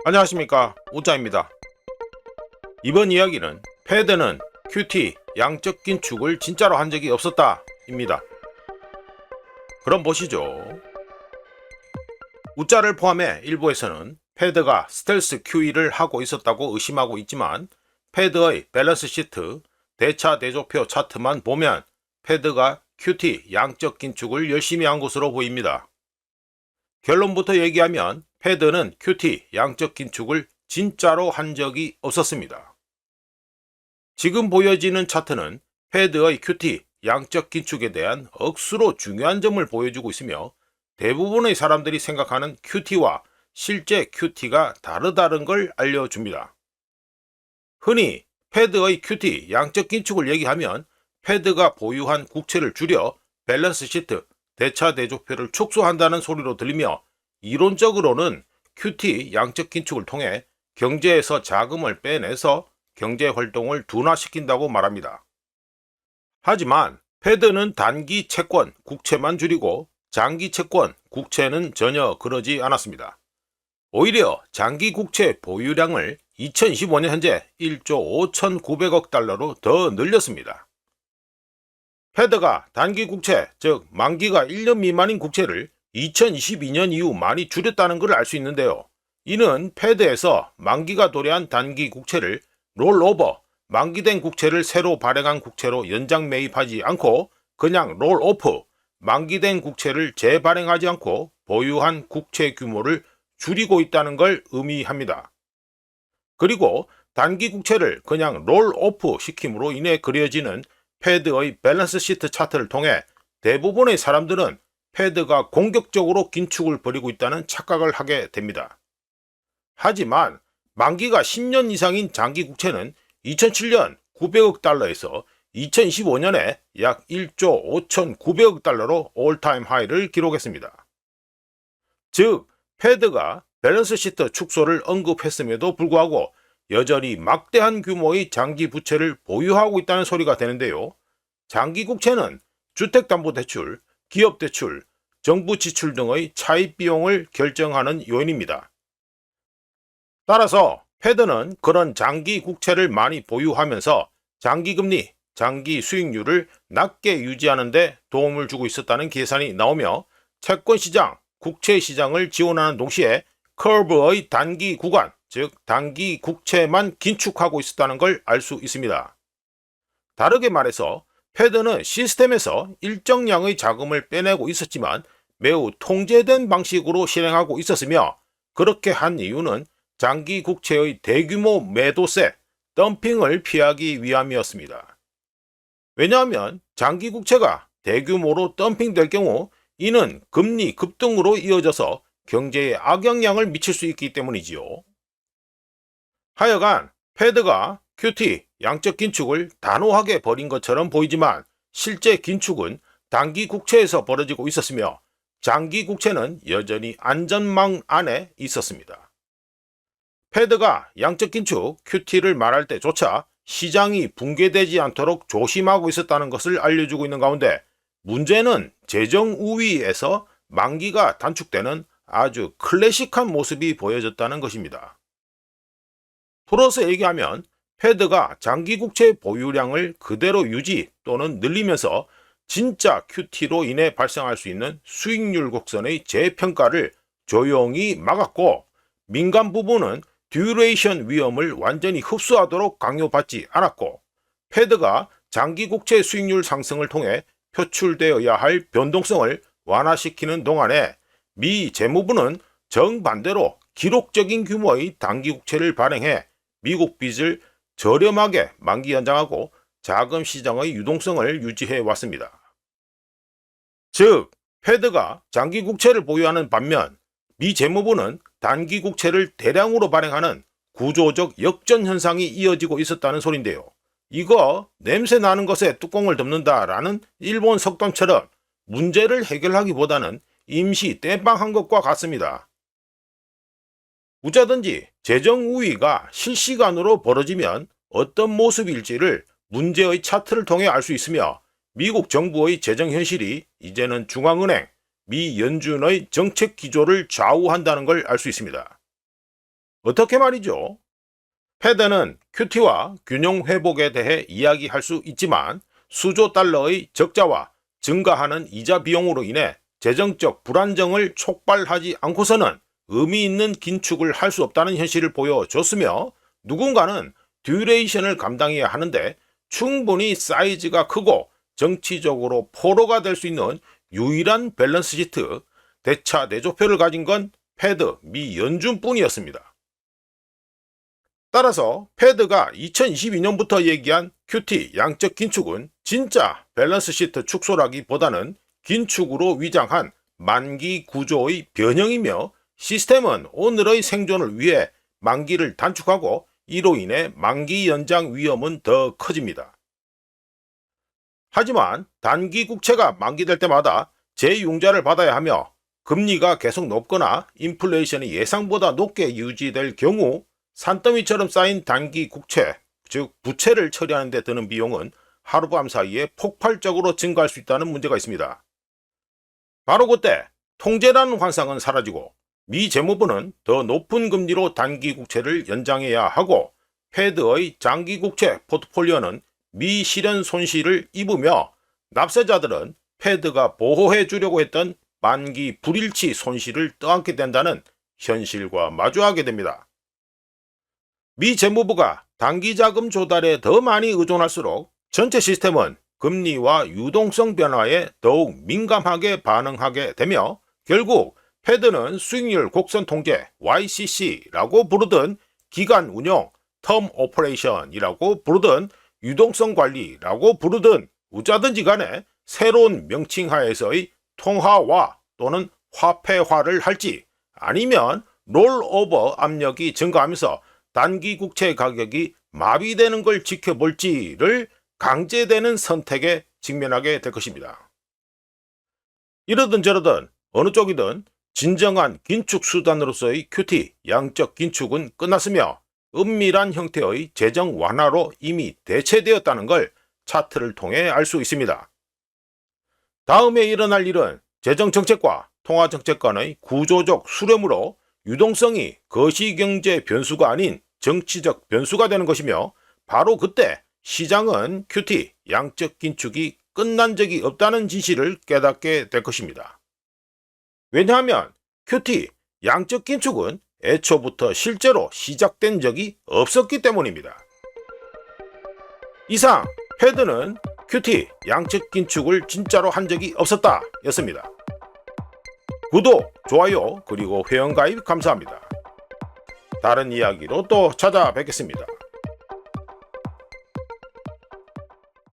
안녕하십니까, 우짜입니다. 이번 이야기는 패드는 QT 양적 긴축을 진짜로 한 적이 없었다 입니다. 그럼 보시죠. 우짜를 포함해 일부에서는 패드가 스텔스 QE를 하고 있었다고 의심하고 있지만 패드의 밸런스 시트, 대차 대조표 차트만 보면 패드가 QT 양적 긴축을 열심히 한 것으로 보입니다. 결론부터 얘기하면 패드는 QT 양적 긴축을 진짜로 한 적이 없었습니다. 지금 보여지는 차트는 패드의 QT 양적 긴축에 대한 억수로 중요한 점을 보여주고 있으며 대부분의 사람들이 생각하는 QT와 실제 QT가 다르다는 걸 알려줍니다. 흔히 패드의 QT 양적 긴축을 얘기하면 패드가 보유한 국채를 줄여 밸런스 시트, 대차 대조표를 축소한다는 소리로 들리며 이론적으로는 QT 양적 긴축을 통해 경제에서 자금을 빼내서 경제 활동을 둔화시킨다고 말합니다. 하지만 패드는 단기 채권, 국채만 줄이고 장기 채권, 국채는 전혀 그러지 않았습니다. 오히려 장기 국채 보유량을 2025년 현재 1조 5,900억 달러로 더 늘렸습니다. 패드가 단기 국채, 즉 만기가 1년 미만인 국채를 2022년 이후 많이 줄였다는 것을 알 수 있는데요. 이는 패드에서 만기가 도래한 단기 국채를 롤오버, 만기된 국채를 새로 발행한 국채로 연장 매입하지 않고 그냥 롤오프, 만기된 국채를 재발행하지 않고 보유한 국채 규모를 줄이고 있다는 걸 의미합니다. 그리고 단기 국채를 그냥 롤오프 시킴으로 인해 그려지는 패드의 밸런스 시트 차트를 통해 대부분의 사람들은 패드가 공격적으로 긴축을 벌이고 있다는 착각을 하게 됩니다. 하지만 만기가 10년 이상인 장기 국채는 2007년 900억 달러에서 2025년에 약 1조 5,900억 달러로 올타임 하이를 기록했습니다. 즉, 패드가 밸런스 시트 축소를 언급했음에도 불구하고 여전히 막대한 규모의 장기 부채를 보유하고 있다는 소리가 되는데요. 장기 국채는 주택담보대출, 기업대출, 정부 지출 등의 차입 비용을 결정하는 요인입니다. 따라서 패드는 그런 장기 국채를 많이 보유하면서 장기금리, 장기 수익률을 낮게 유지하는 데 도움을 주고 있었다는 계산이 나오며 채권시장, 국채시장을 지원하는 동시에 커브의 단기 구간, 즉 단기 국채만 긴축하고 있었다는 걸 알 수 있습니다. 다르게 말해서 패드는 시스템에서 일정량의 자금을 빼내고 있었지만 매우 통제된 방식으로 실행하고 있었으며 그렇게 한 이유는 장기 국채의 대규모 매도세, 덤핑을 피하기 위함이었습니다. 왜냐하면 장기 국채가 대규모로 덤핑될 경우 이는 금리 급등으로 이어져서 경제에 악영향을 미칠 수 있기 때문이지요. 하여간 패드가 QT 양적 긴축을 단호하게 벌인 것처럼 보이지만 실제 긴축은 단기 국채에서 벌어지고 있었으며 장기 국채는 여전히 안전망 안에 있었습니다. 패드가 양적 긴축 QT를 말할 때조차 시장이 붕괴되지 않도록 조심하고 있었다는 것을 알려주고 있는 가운데 문제는 재정 우위에서 만기가 단축되는 아주 클래식한 모습이 보여졌다는 것입니다. 풀어서 얘기하면 패드가 장기 국채 보유량을 그대로 유지 또는 늘리면서 진짜 QT로 인해 발생할 수 있는 수익률 곡선의 재평가를 조용히 막았고 민간 부분은 듀레이션 위험을 완전히 흡수하도록 강요받지 않았고 패드가 장기 국채 수익률 상승을 통해 표출되어야 할 변동성을 완화시키는 동안에 미 재무부는 정반대로 기록적인 규모의 단기 국채를 발행해 미국 빚을 저렴하게 만기 연장하고 자금 시장의 유동성을 유지해 왔습니다. 즉, 패드가 장기 국채를 보유하는 반면 미 재무부는 단기 국채를 대량으로 발행하는 구조적 역전 현상이 이어지고 있었다는 소린데요. 이거 냄새 나는 것에 뚜껑을 덮는다라는 일본 속담처럼 문제를 해결하기보다는 임시 땜빵한 것과 같습니다. 어쩌든지 재정 우위가 실시간으로 벌어지면 어떤 모습일지를 문제의 차트를 통해 알 수 있으며 미국 정부의 재정 현실이 이제는 중앙은행, 미 연준의 정책 기조를 좌우한다는 걸 알 수 있습니다. 어떻게 말이죠? 패드는 QT와 균형 회복에 대해 이야기할 수 있지만 수조 달러의 적자와 증가하는 이자 비용으로 인해 재정적 불안정을 촉발하지 않고서는 의미 있는 긴축을 할 수 없다는 현실을 보여줬으며, 누군가는 듀레이션을 감당해야 하는데 충분히 사이즈가 크고 정치적으로 포로가 될 수 있는 유일한 밸런스 시트 대차 내조표를 가진 건 패드 미 연준뿐이었습니다. 따라서 패드가 2022년부터 얘기한 QT 양적 긴축은 진짜 밸런스 시트 축소라기보다는 긴축으로 위장한 만기 구조의 변형이며, 시스템은 오늘의 생존을 위해 만기를 단축하고 이로 인해 만기 연장 위험은 더 커집니다. 하지만 단기 국채가 만기될 때마다 재융자를 받아야 하며 금리가 계속 높거나 인플레이션이 예상보다 높게 유지될 경우 산더미처럼 쌓인 단기 국채, 즉 부채를 처리하는 데 드는 비용은 하룻밤 사이에 폭발적으로 증가할 수 있다는 문제가 있습니다. 바로 그때 통제라는 환상은 사라지고 미 재무부는 더 높은 금리로 단기 국채를 연장해야 하고, 패드의 장기 국채 포트폴리오는 미실현 손실을 입으며 납세자들은 패드가 보호해 주려고 했던 만기 불일치 손실을 떠안게 된다는 현실과 마주하게 됩니다. 미 재무부가 단기 자금 조달에 더 많이 의존할수록 전체 시스템은 금리와 유동성 변화에 더욱 민감하게 반응하게 되며, 결국 패드는 수익률 곡선 통제 YCC라고 부르던 기간 운용 텀 오퍼레이션이라고 부르던 유동성 관리라고 부르던 우자든지 간에 새로운 명칭하에서의 통화화 또는 화폐화를 할지, 아니면 롤오버 압력이 증가하면서 단기 국채 가격이 마비되는 걸 지켜볼지를 강제되는 선택에 직면하게 될 것입니다. 이러든 저러든 어느 쪽이든 진정한 긴축 수단으로서의 QT 양적 긴축은 끝났으며 은밀한 형태의 재정 완화로 이미 대체되었다는 걸 차트를 통해 알 수 있습니다. 다음에 일어날 일은 재정정책과 통화정책 간의 구조적 수렴으로 유동성이 거시경제 변수가 아닌 정치적 변수가 되는 것이며, 바로 그때 시장은 QT 양적 긴축이 끝난 적이 없다는 진실을 깨닫게 될 것입니다. 왜냐하면 QT 양적 긴축은 애초부터 실제로 시작된 적이 없었기 때문입니다. 이상 패드는 QT 양적 긴축을 진짜로 한 적이 없었다 였습니다. 구독, 좋아요, 그리고 회원가입 감사합니다. 다른 이야기로 또 찾아뵙겠습니다.